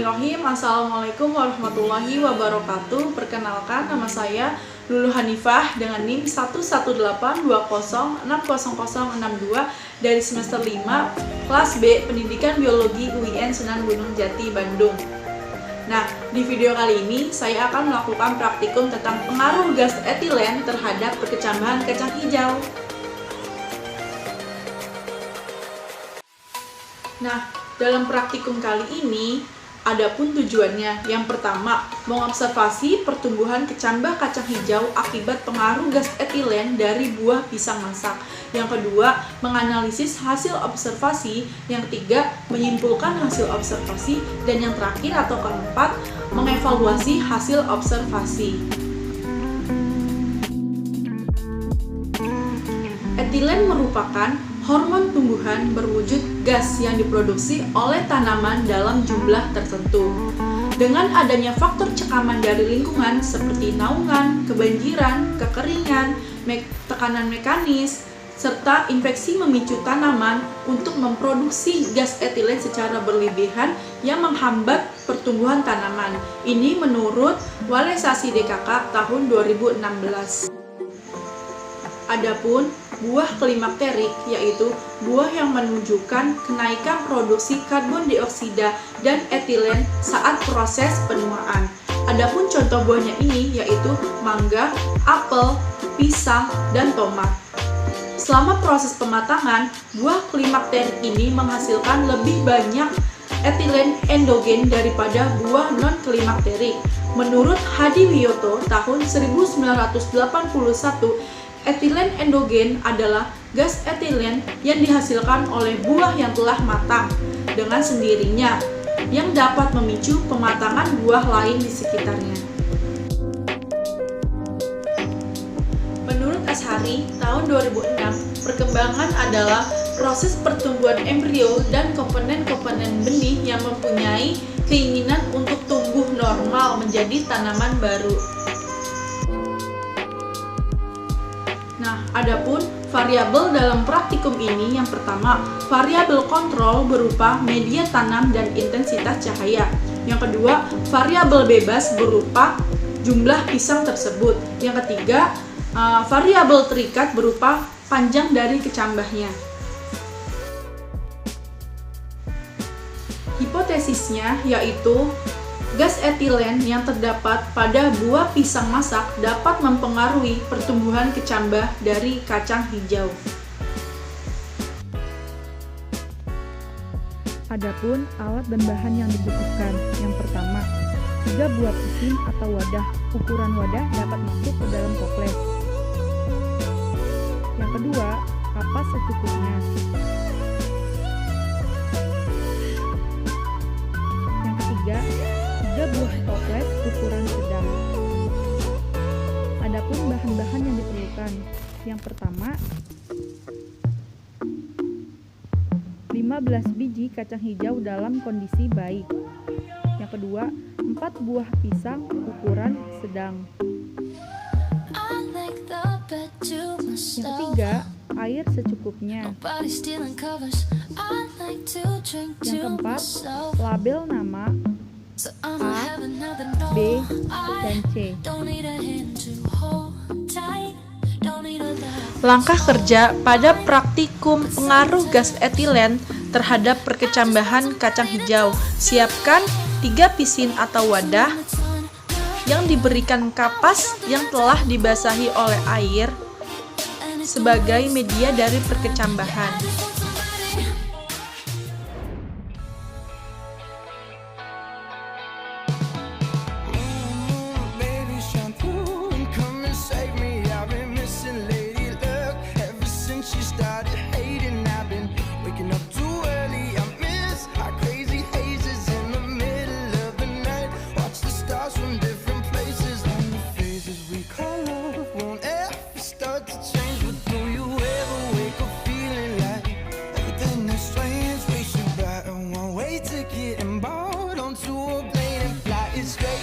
Bismillahirrahmanirrahim. Assalamualaikum warahmatullahi wabarakatuh. Perkenalkan, nama saya Lulu Hanifah dengan NIM 11820606062 dari semester 5 kelas B Pendidikan Biologi UIN Sunan Gunung Jati, Bandung. Nah, di video kali ini saya akan melakukan praktikum tentang pengaruh gas etilen terhadap perkecambahan kacang hijau. Nah, dalam praktikum kali ini, adapun tujuannya. Yang pertama, mengobservasi pertumbuhan kecambah kacang hijau akibat pengaruh gas etilen dari buah pisang masak. Yang kedua, menganalisis hasil observasi. Yang ketiga, menyimpulkan hasil observasi. Dan yang terakhir atau keempat, mengevaluasi hasil observasi. Etilen merupakan hormon tumbuhan berwujud gas yang diproduksi oleh tanaman dalam jumlah tertentu. Dengan adanya faktor cekaman dari lingkungan seperti naungan, kebanjiran, kekeringan, tekanan mekanis, serta infeksi memicu tanaman untuk memproduksi gas etilen secara berlebihan yang menghambat pertumbuhan tanaman. Ini menurut Walesasi DKK tahun 2016. Adapun buah klimakterik, yaitu buah yang menunjukkan kenaikan produksi karbon dioksida dan etilen saat proses penuaan. Adapun contoh buahnya ini yaitu mangga, apel, pisang, dan tomat. Selama proses pematangan, buah klimakterik ini menghasilkan lebih banyak etilen endogen daripada buah non-klimakterik. Menurut Hadi Wiyoto tahun 1981, etilen endogen adalah gas etilen yang dihasilkan oleh buah yang telah matang dengan sendirinya, yang dapat memicu pematangan buah lain di sekitarnya. Menurut Ashari tahun 2006, perkembangan adalah proses pertumbuhan embrio dan komponen-komponen benih yang mempunyai keinginan untuk tumbuh normal menjadi tanaman baru. Nah, adapun variabel dalam praktikum ini, yang pertama, variabel kontrol berupa media tanam dan intensitas cahaya. Yang kedua, variabel bebas berupa jumlah pisang tersebut. Yang ketiga, variabel terikat berupa panjang dari kecambahnya. Hipotesisnya yaitu gas etilen yang terdapat pada buah pisang masak dapat mempengaruhi pertumbuhan kecambah dari kacang hijau. Adapun alat dan bahan yang dibutuhkan. Yang pertama, 3 buah pisin atau wadah. Ukuran wadah dapat masuk ke dalam toples. Yang kedua, kapas secukupnya. Yang ketiga, 3 buah toples ukuran sedang. Adapun bahan-bahan yang diperlukan. Yang pertama, 15 biji kacang hijau dalam kondisi baik. Yang kedua, 4 buah pisang ukuran sedang. Yang ketiga, air secukupnya. Yang keempat, label nama A, B, dan C. Langkah kerja pada praktikum pengaruh gas etilen terhadap perkecambahan kacang hijau. Siapkan 3 pisin atau wadah yang diberikan kapas yang telah dibasahi oleh air sebagai media dari perkecambahan.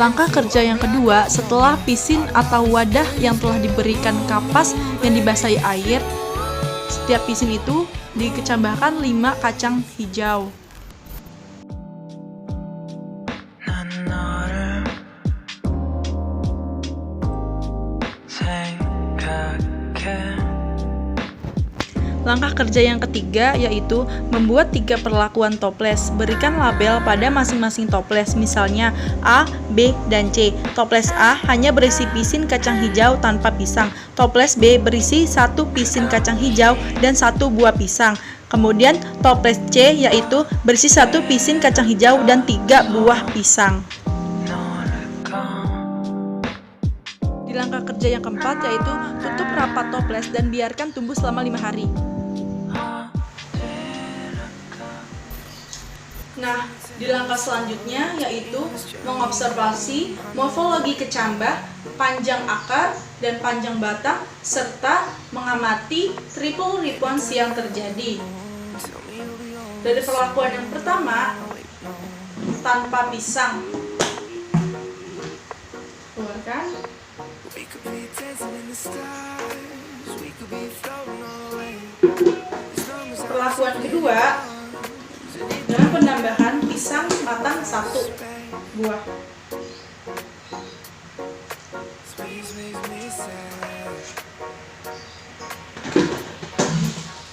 Langkah kerja yang kedua, setelah pisin atau wadah yang telah diberikan kapas yang dibasahi air, setiap pisin itu dikecambahkan 5 kacang hijau. Langkah kerja yang ketiga yaitu membuat 3 perlakuan toples. Berikan label pada masing-masing toples, misalnya A, B, dan C. Toples A hanya berisi pisin kacang hijau tanpa pisang. Toples B berisi 1 pisin kacang hijau dan 1 buah pisang. Kemudian toples C yaitu berisi 1 pisin kacang hijau dan 3 buah pisang. Di langkah kerja yang keempat yaitu tutup rapat toples dan biarkan tumbuh selama 5 hari. Nah, di langkah selanjutnya yaitu mengobservasi morfologi kecambah, panjang akar, dan panjang batang, serta mengamati triple response yang terjadi. Dari perlakuan yang pertama, tanpa pisang. Keluarkan. Perlakuan kedua dengan penambahan pisang matang 1 buah.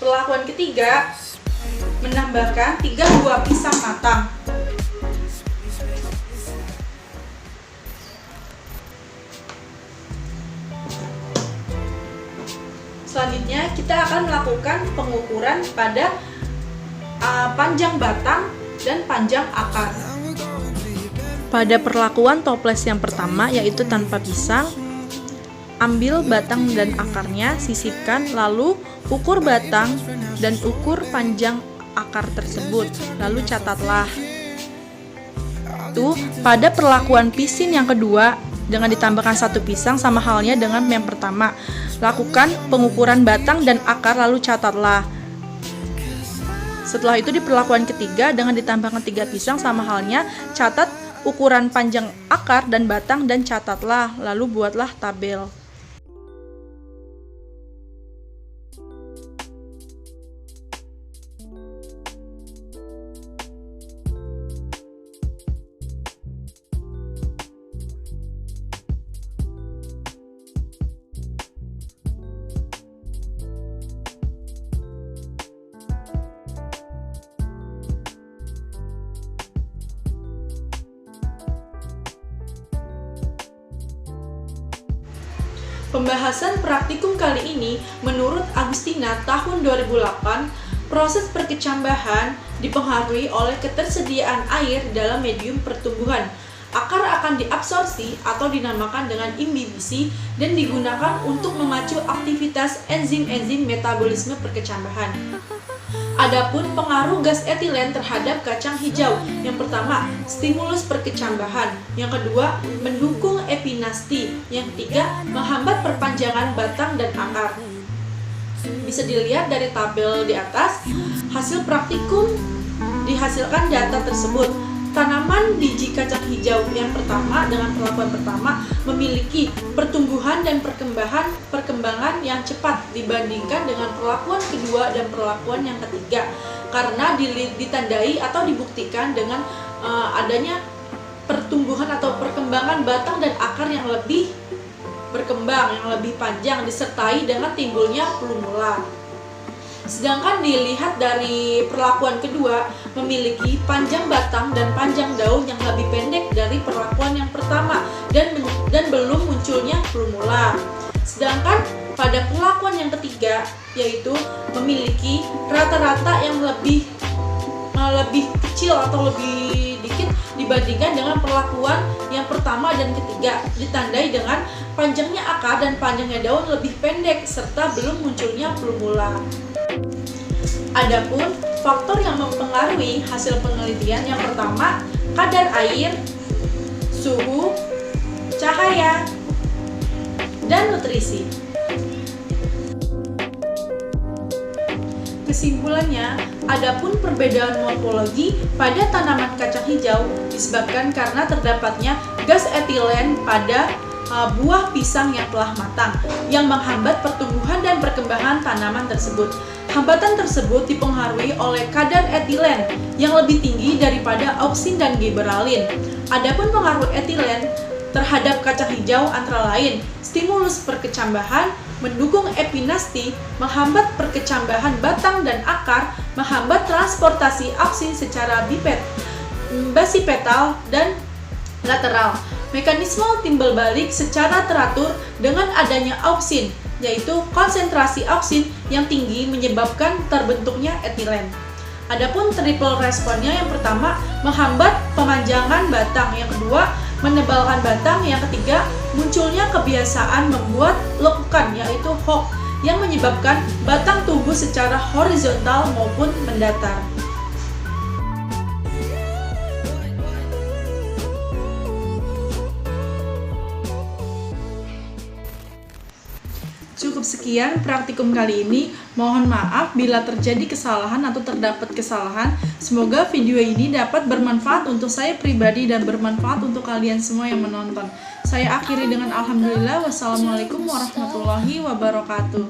Perlakuan ketiga menambahkan 3 buah pisang matang. Selanjutnya kita akan melakukan pengukuran pada panjang batang dan panjang akar. Pada perlakuan toples yang pertama yaitu tanpa pisang, ambil batang dan akarnya, sisipkan, lalu ukur batang dan ukur panjang akar tersebut, lalu catatlah. Pada perlakuan pisin yang kedua, dengan ditambahkan 1 pisang sama halnya dengan yang pertama. Lakukan pengukuran batang dan akar lalu catatlah. Setelah itu di perlakuan ketiga dengan ditambahkan 3 pisang sama halnya, catat ukuran panjang akar dan batang dan catatlah, lalu buatlah tabel. Pembahasan praktikum kali ini, menurut Agustina tahun 2008, proses perkecambahan dipengaruhi oleh ketersediaan air dalam medium pertumbuhan. Akar akan diabsorpsi atau dinamakan dengan imbibisi dan digunakan untuk memacu aktivitas enzim-enzim metabolisme perkecambahan. Adapun pengaruh gas etilen terhadap kacang hijau, yang pertama, stimulus perkecambahan, yang kedua, mendukung epinasti, yang ketiga, menghambat perpanjangan batang dan akar. Bisa dilihat dari tabel di atas, hasil praktikum dihasilkan data tersebut. Tanaman biji kacang hijau yang pertama dengan perlakuan pertama memiliki pertumbuhan dan perkembangan yang cepat dibandingkan dengan perlakuan kedua dan perlakuan yang ketiga, karena ditandai atau dibuktikan dengan adanya pertumbuhan atau perkembangan batang dan akar yang lebih berkembang, yang lebih panjang, disertai dengan timbulnya plumula. Sedangkan dilihat dari perlakuan kedua memiliki panjang batang dan panjang daun yang lebih pendek dari perlakuan yang pertama dan belum munculnya plumula. Sedangkan pada perlakuan yang ketiga yaitu memiliki rata-rata yang lebih kecil atau lebih dikit dibandingkan dengan perlakuan yang pertama dan ketiga, ditandai dengan panjangnya akar dan panjangnya daun lebih pendek serta belum munculnya plumula. Adapun faktor yang mempengaruhi hasil penelitian yang pertama, kadar air, suhu, cahaya, dan nutrisi. Kesimpulannya, adapun perbedaan morfologi pada tanaman kacang hijau disebabkan karena terdapatnya gas etilen pada buah pisang yang telah matang yang menghambat pertumbuhan dan perkembangan tanaman tersebut. Hambatan tersebut dipengaruhi oleh kadar etilen yang lebih tinggi daripada auksin dan gibberellin. Adapun pengaruh etilen terhadap kacang hijau antara lain stimulus perkecambahan, mendukung epinasti, menghambat perkecambahan batang dan akar, menghambat transportasi auksin secara basipetal dan lateral. Mekanisme timbal balik secara teratur dengan adanya auksin, yaitu konsentrasi auksin yang tinggi menyebabkan terbentuknya etilen. Adapun triple responnya, yang pertama menghambat pemanjangan batang, yang kedua menebalkan batang, yang ketiga munculnya kebiasaan membuat lekukan yaitu hook yang menyebabkan batang tumbuh secara horizontal maupun mendatar. Cukup sekian praktikum kali ini. Mohon maaf bila terjadi kesalahan atau terdapat kesalahan. Semoga video ini dapat bermanfaat untuk saya pribadi dan bermanfaat untuk kalian semua yang menonton. Saya akhiri dengan alhamdulillah. Wassalamualaikum warahmatullahi wabarakatuh.